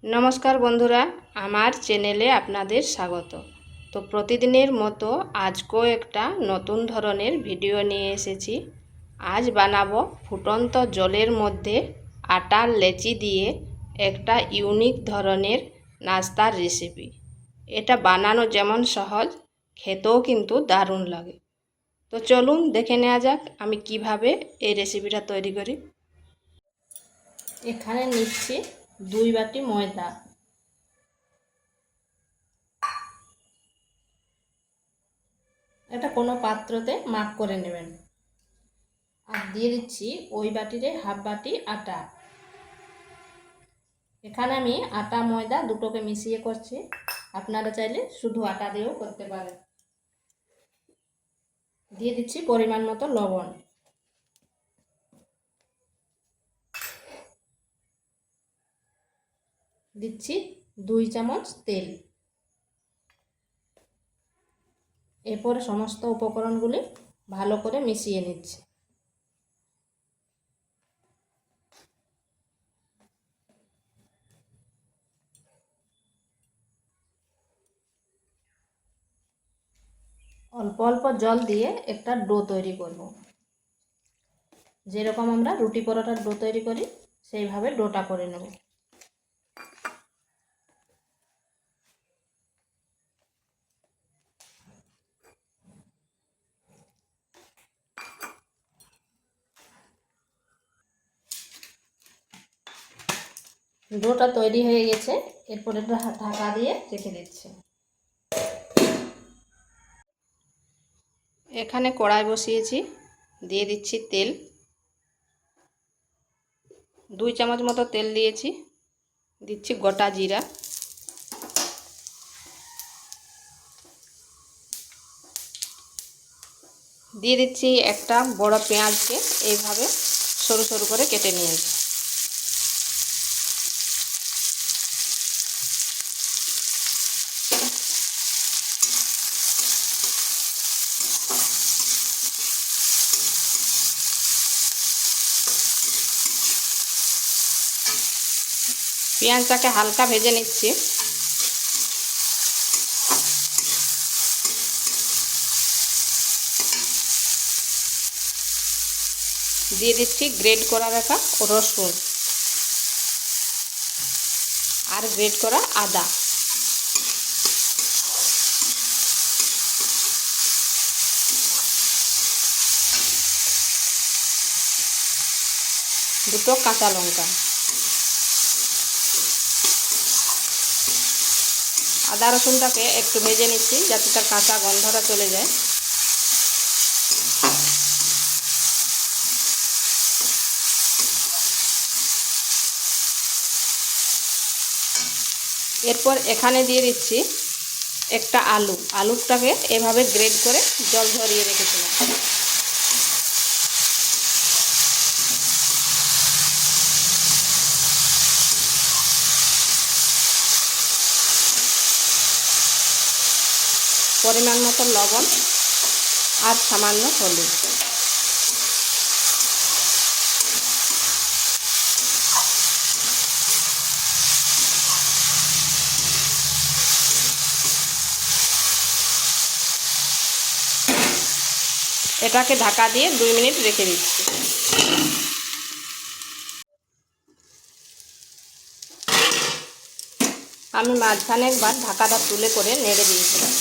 নমস্কার বন্ধুরা, আমার চ্যানেলে আপনাদের স্বাগত। তো প্রতিদিনের মতো আজকেও একটা নতুন ধরনের ভিডিও নিয়ে এসেছি। আজ বানাবো ফুটন্ত জলের মধ্যে আটার লেচি দিয়ে একটা ইউনিক ধরনের নাস্তার রেসিপি। এটা বানানো যেমন সহজ, খেতেও কিন্তু দারুণ লাগে। তো চলুন দেখে নেওয়া যাক আমি কিভাবে এই রেসিপিটা তৈরি করি। এখানে নিচ্ছি 2 বাটি ময়দা। এটা কোনো পাত্রতে মাপ করে নেবেন। আর দিয়ে দিচ্ছি ওই বাটিরে হাফ বাটি আটা। এখানে আমি আটা ময়দা দুটোকে মিশিয়ে করছি, আপনারা চাইলে শুধু আটা দিয়েও করতে পারেন। দিয়ে দিচ্ছি পরিমাণ মতো লবণ। দিচ্ছি 2 চামচ তেল। এরপর সমস্ত উপকরণগুলি ভালো করে মিশিয়ে নিচ্ছি। অল্প অল্প জল দিয়ে একটা ডো তৈরি করব। যেরকম আমরা রুটি পরোটার ডো তৈরি করি সেইভাবে ডোটা করে নেব। ডোটা তৈরি হয়ে গেছে, এরপর এটা ঢাকা দিয়ে রেখে দিচ্ছি। এখানে কড়াই বসিয়েছি, দিয়ে দিচ্ছি তেল। 2 চামচ মতো তেল দিয়েছি। দিচ্ছি গোটা জিরা, দিয়ে দিচ্ছি একটা বড় পেঁয়াজকে এইভাবে সরু সরু করে কেটে নিয়েছি। পেঁয়াজটাকে হালকা ভেজে নিচ্ছি। দিয়ে দিচ্ছি গ্রেট করা রাখা রসুন আর গ্রেট করা আদা। দুটো কাঁচা লঙ্কা। আদা রসুনটাকে একটু ভেজে নিচ্ছি যাতে তার কাঁচা গন্ধটা চলে যায়। এরপর এখানে দিয়ে দিচ্ছি একটা আলুটাকে এভাবে গ্রেট করে জল ঝরিয়ে রেখেছিলাম। পরিমাণ মতো লবণ আর সামান্য হলুদ। এটাকে ঢাকা দিয়ে 2 মিনিট রেখে দিচ্ছি। আমি মাঝখানে একবার ঢাকাটা তুলে করে নেড়ে দিয়েছিলাম।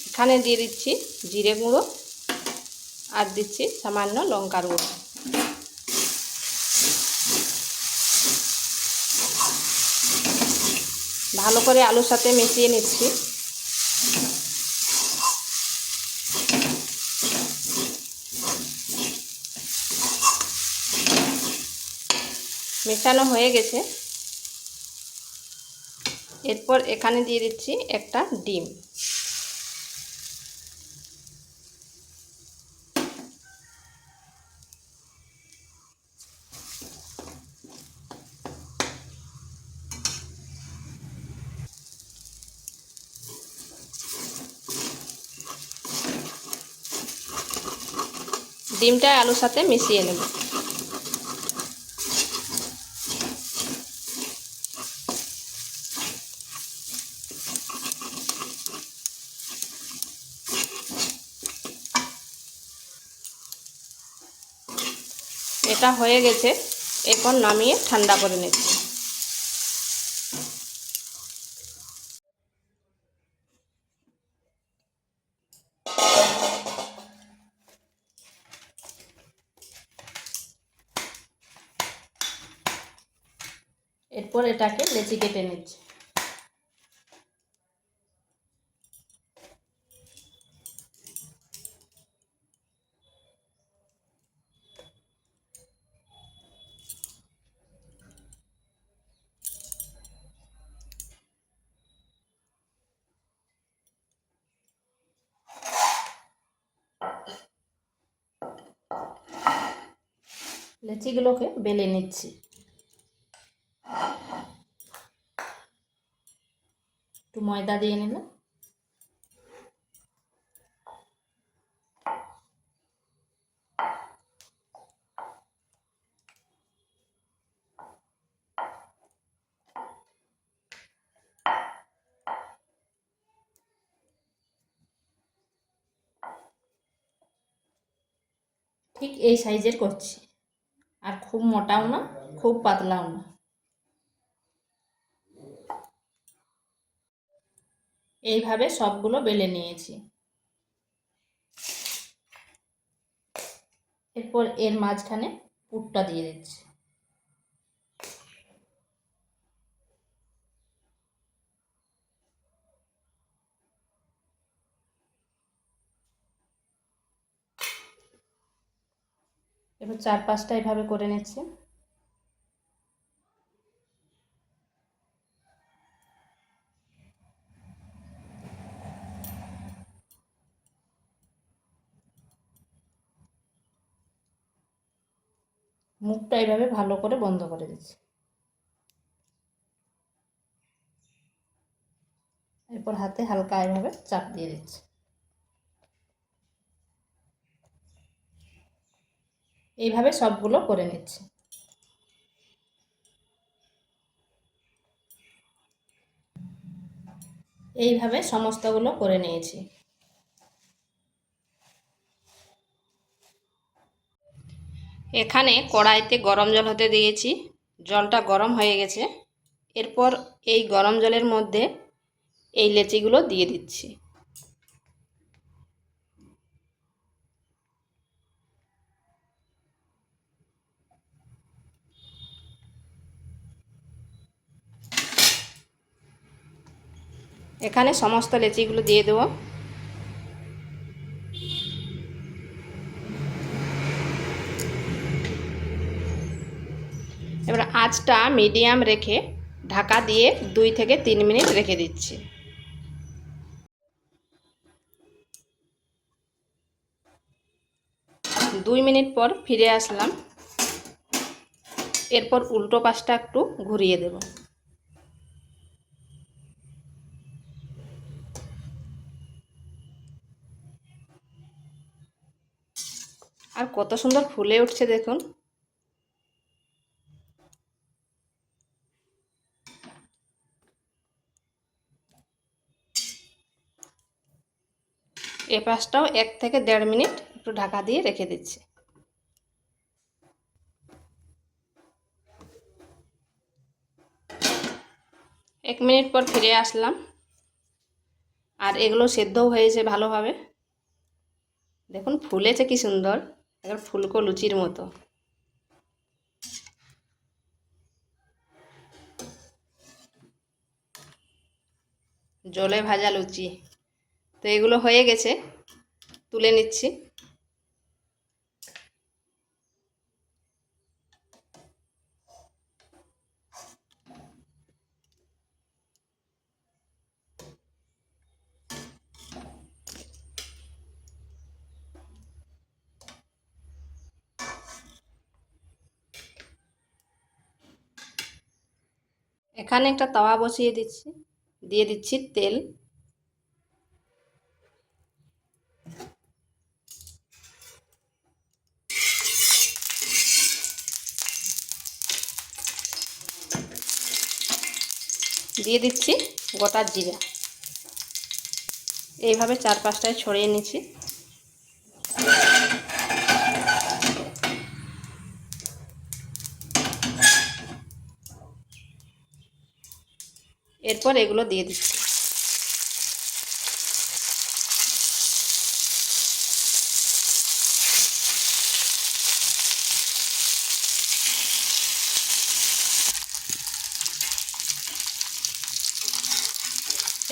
এখানে দিয়ে দিচ্ছি জিরে গুঁড়ো আর দিচ্ছি সামান্য লঙ্কার গুঁড়ো। ভালো করে আলুর সাথে মিশিয়ে নিচ্ছি। মেশানো হয়ে গেছে। এরপর এখানে দিয়ে দিচ্ছি একটা ডিম। ডিমটা আলুর সাথে মিশিয়ে নেব। এটা হয়ে গেছে, এখন নামিয়ে ঠান্ডা করে নিচ্ছি। এরপর এটাকে লেচি কেটে নিচ্ছি। লেচিগুলোকে বেলে নিচ্ছি। একটু ময়দা দিয়ে নিলাম। ঠিক এই সাইজের করছি, আর খুব মোটাও না খুব পাতলাও না। এইভাবে সবগুলো বেলে নিয়েছি। এরপর এর মাঝখানে পুরটা দিয়ে দিচ্ছি। এবার 4-5টা এভাবে করে নিচ্ছি। মুখটা এইভাবে ভালো করে বন্ধ করে দিচ্ছি। এরপর হাতে হালকা এইভাবে চাপ দিয়ে দিচ্ছি। এইভাবে সবগুলো করে নিচ্ছি। এইভাবে সমস্তগুলো করে নিয়েছি। এখানে কড়াইতে গরম জল হতে দিয়েছি, জলটা গরম হয়ে গেছে। এরপর এই গরম জলের মধ্যে এই লেচিগুলো দিয়ে দিচ্ছি। এখানে সমস্ত লেচিগুলো দিয়ে দেবো। এবার আঁচটা মিডিয়াম রেখে ঢাকা দিয়ে 2 থেকে 3 মিনিট রেখে দিচ্ছি। দুই মিনিট পর ফিরে আসলাম। এরপর উল্টো পাশটা একটু ঘুরিয়ে দেব। আর কত সুন্দর ফুলে উঠছে দেখুন। এ পাশটাও 1 থেকে 1.5 মিনিট একটু ঢাকা দিয়ে রেখে দিচ্ছি। এক মিনিট পর ফিরে আসলাম, আর এগুলো সেদ্ধও হয়েছে ভালোভাবে। দেখুন ফুলেছে কি সুন্দর, একবার ফুলকো লুচির মতো। জলে ভাজা লুচি। তো এগুলো হয়ে গেছে, তুলে নিচ্ছি। এখানে একটা তাওয়া বসিয়ে দিচ্ছি, দিয়ে দিচ্ছি তেল। দিয়ে দিচ্ছি গোটা জিরা। এইভাবে 4-5টায় ছড়িয়ে নিচ্ছি। এরপর এগুলো দিয়ে দিচ্ছি।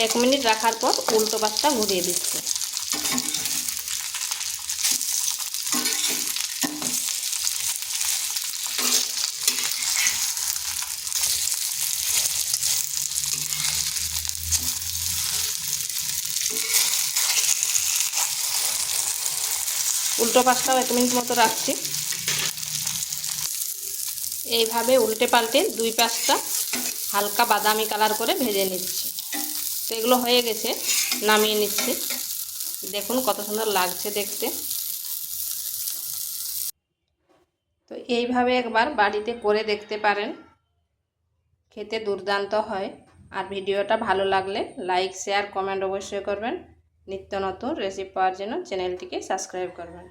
এক মিনিট রাখার পর উল্টো পাশটা ঘুরিয়ে দিচ্ছি। উল্টো পাশটাও 1 মিনিট মতো রাখছি। এইভাবে উল্টে পাল্টে দুই পাশটা হালকা বাদামি কালার করে ভেজে নিচ্ছি। তো এগুলো হয়ে গেছে, নামিয়ে নিচ্ছি। দেখুন কত সুন্দর লাগছে দেখতে। তো এইভাবে একবার বাড়িতে করে দেখতে পারেন, খেতে দুর্দান্ত হয়। আর ভিডিওটা ভালো লাগলে লাইক, শেয়ার, কমেন্ট অবশ্যই করবেন। নিত্য নতুন রেসিপি পাওয়ার জন্য চ্যানেলটিকে সাবস্ক্রাইব করবেন।